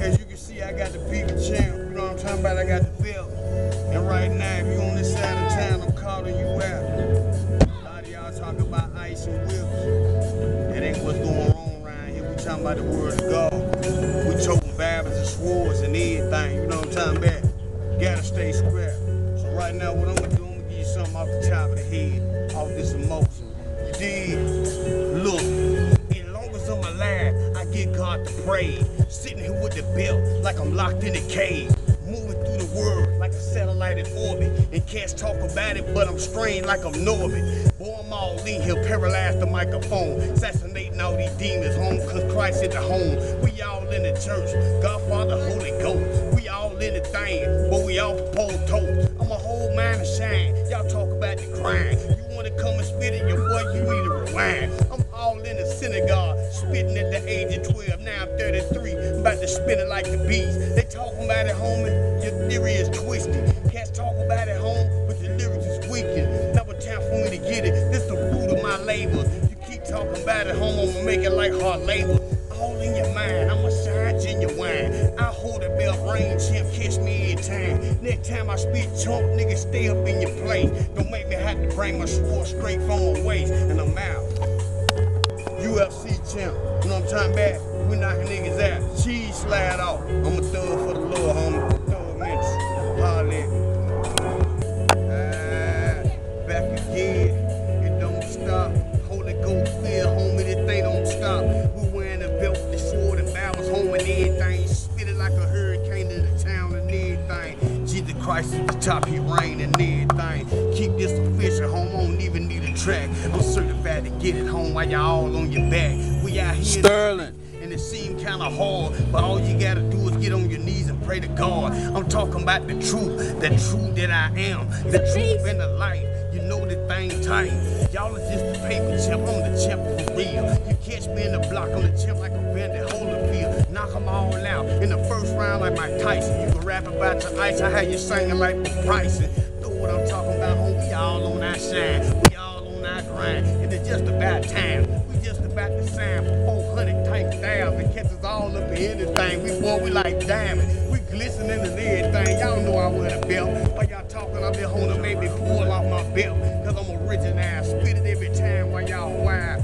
As you can see, I got the people champ. You know what I'm talking about? I got the belt. And right now, if you on this side of town, I'm calling you out. A lot of y'all talk about ice and whips. That ain't what's going on around here. We talking about the word of God. We choking Bibles and swords and everything. You know what I'm talking about? Gotta stay square. So right now, what I'm gonna do, I'm gonna give you something off the top of the head, off this emotion. You dig? Look, as long as I'm alive, I get God to praise. Sitting here with the belt, like I'm locked in a cage. Moving through the world like a satellite in orbit. And cats talk about it, but I'm strained like I'm Norbit. Boy, I'm all in here, paralyzed the microphone. Assassinating all these demons home, cause Christ is the home. We all in the church, God, Father, Holy Ghost. We all in the thing, but we all propose toast. I'm a whole mind of shine. Y'all talk about the grind. You wanna come and spit in your boy, you need to rewind. I'm all in the synagogue, spitting at the age of 12. Now I'm 33, I'm about to spin it like the beast. They talking about it, homie, your theory is twisted. Cats talk about it, home, but your lyrics is weakened. Never time for me to get it, this the fruit of my labor. You keep talking about it, home, I'ma make it like hard labor. All in your mind, I'ma shine genuine. I hold a belt, rain champ, catch me every time. Next time I spit chump, nigga, stay up in your place. Don't make me have to bring my sword straight from my waist, and I'm out. UFC champ, you know what I'm talking about? We knocking niggas out. Cheese slide off. I'm a thug for the Lord, homie. Thug minutes. Holla at me. Back again. It don't stop. Holy Ghost feel, homie. This thing don't stop. We wearing a belt with the sword and Bibles, home and everything. Spit it like a hurricane in the town and everything. Jesus Christ at the top, he reign and everything. Keep this official, home. I don't even need a track. I'm certified to get it home while y'all all on your back. We out here Sterling. and it seemed kinda hard, but all you gotta do is get on your knees and pray to God. I'm talking about the truth that I am, the truth and the light. You know the thing tight. Y'all is just the paper champ, I'm the champ for real. You catch me in the block, I'm the champ like a bandit Holyfield. Knock them all out in the first round like Mike Tyson. You can rap about your ice, I have you singing like Bryson. Know what I'm talking about, homie? We all on our shine, we all on our grind, and it's just about time. We just about to sign for 400 type styles and catch us all up in anything. We like diamond, we glistening and everything. Y'all know I wear the belt. While y'all talking, I'll be holding, make me pull off my belt. Cause I'm original, spit it every time while y'all wild.